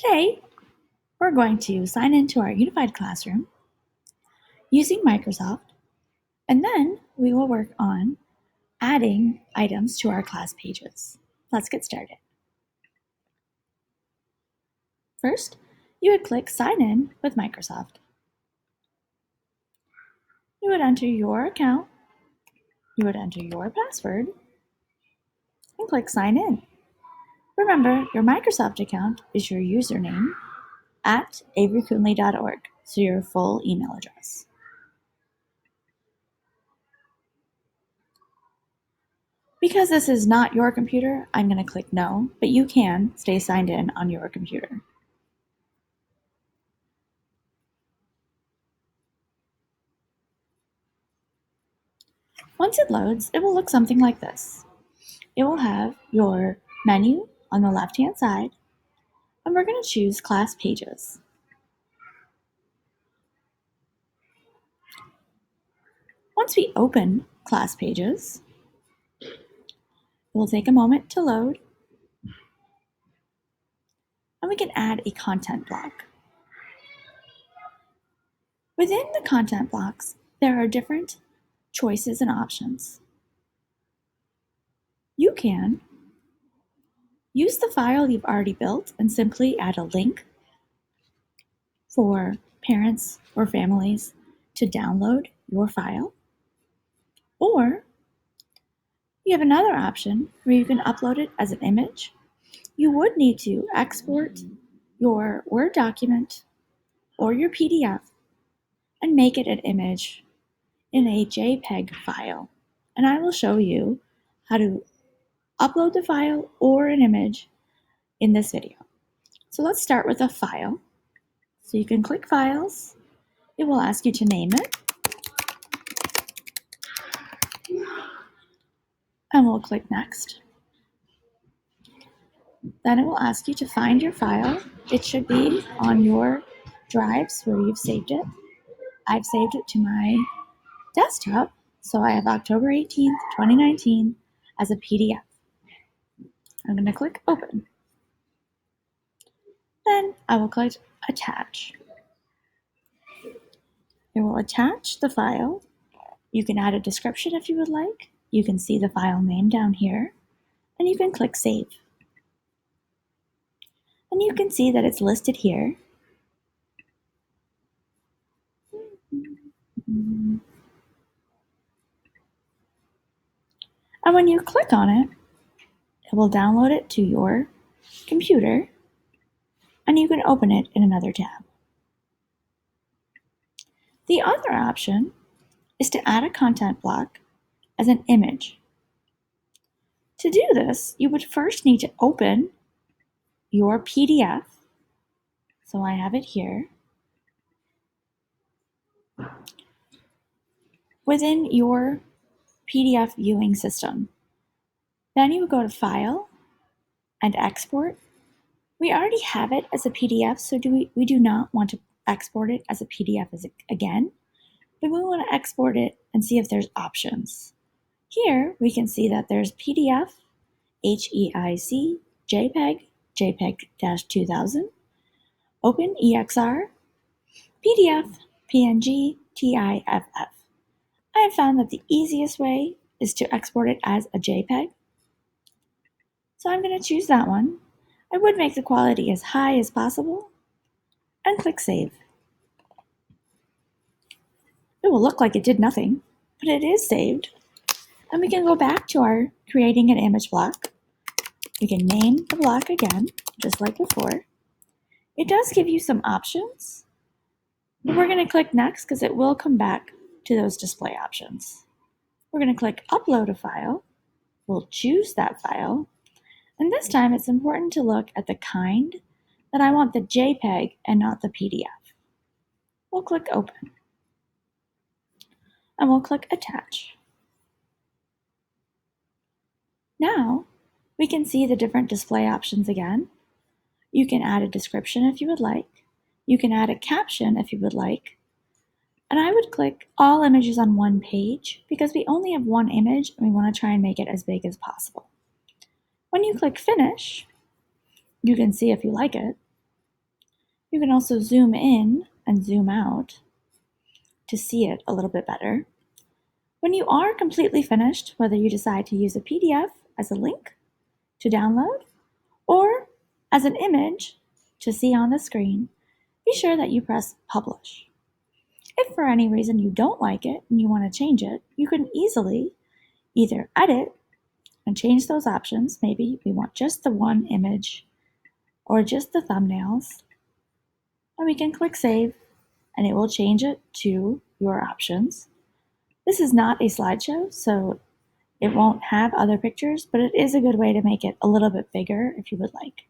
Today, we're going to sign into our unified classroom using Microsoft, and then we will work on adding items to our class pages. Let's get started. First, you would click Sign In with Microsoft. You would enter your account, you would enter your password, and click Sign In. Remember, your Microsoft account is your username at averycoonley.org, so your full email address. Because this is not your computer, I'm going to click No, but you can stay signed in on your computer. Once it loads, it will look something like this. It will have your menu on the left-hand side, and we're going to choose Class Pages. Once we open Class Pages, it will take a moment to load, and we can add a content block. Within the content blocks, there are different choices and options. You can use the file you've already built and simply add a link for parents or families to download your file. Or you have another option where you can upload it as an image. You would need to export your Word document or your PDF and make it an image in a JPEG file. And I will show you how to upload the file or an image in this video. So let's start with a file. So you can click Files. It will ask you to name it. And we'll click Next. Then it will ask you to find your file. It should be on your drives where you've saved it. I've saved it to my desktop, so I have October 18th, 2019 as a PDF. I'm going to click Open. Then I will click Attach. It will attach the file. You can add a description if you would like. You can see the file name down here, and you can click Save. And you can see that it's listed here. And when you click on it, it will download it to your computer, and you can open it in another tab. The other option is to add a content block as an image. To do this, you would first need to open your PDF. So I have it here. Within your PDF viewing system. Then you would go to File and Export. We already have it as a PDF, so we do not want to export it as a PDF again, but we want to export it and see if there's options. Here we can see that there's PDF, HEIC, JPEG, JPEG-2000, OpenEXR, PDF, PNG, TIFF. I have found that the easiest way is to export it as a JPEG. So I'm going to choose that one. I would make the quality as high as possible and click Save. It will look like it did nothing, but it is saved. And we can go back to our creating an image block. We can name the block again, just like before. It does give you some options, but we're going to click Next because it will come back to those display options. We're going to click Upload a file. We'll choose that file. And this time it's important to look at the kind that I want the JPEG and not the PDF. We'll click Open. And we'll click Attach. Now we can see the different display options again. You can add a description if you would like. You can add a caption if you would like. And I would click All Images on one page because we only have one image and we want to try and make it as big as possible. When you click Finish, you can see if you like it. You can also zoom in and zoom out to see it a little bit better. When you are completely finished, whether you decide to use a PDF as a link to download or as an image to see on the screen, be sure that you press Publish. If for any reason you don't like it and you want to change it, you can easily either edit and change those options. Maybe we want just the one image or just the thumbnails, and we can click Save and it will change it to your options. This is not a slideshow, so it won't have other pictures, but it is a good way to make it a little bit bigger if you would like.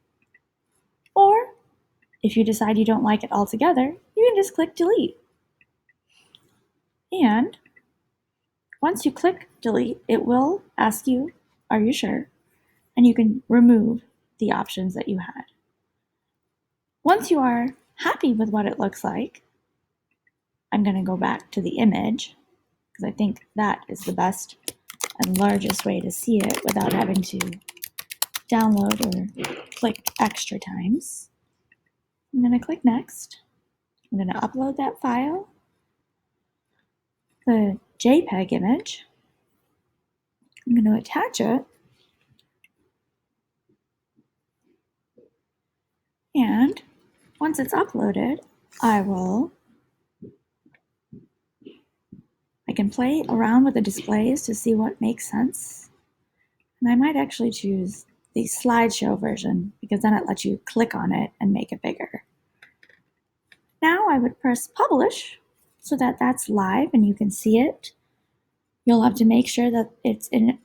Or if you decide you don't like it altogether, you can just click Delete. And once you click Delete, it will ask you, are you sure? And you can remove the options that you had. Once you are happy with what it looks like, I'm going to go back to the image because I think that is the best and largest way to see it without having to download or click extra times. I'm going to click Next. I'm going to upload that file, the JPEG image. I'm going to attach it. And once it's uploaded, I can play around with the displays to see what makes sense. And I might actually choose the slideshow version because then it lets you click on it and make it bigger. Now I would press Publish so that that's live and you can see it. You'll have to make sure that it's in,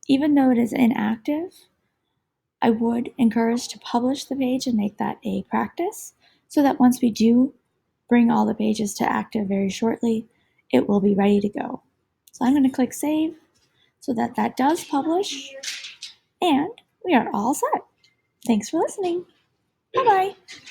even though it is inactive, I would encourage to publish the page and make that a practice so that once we do bring all the pages to active very shortly, it will be ready to go. So I'm going to click Save so that that does publish, and we are all set. Thanks for listening. Bye-bye.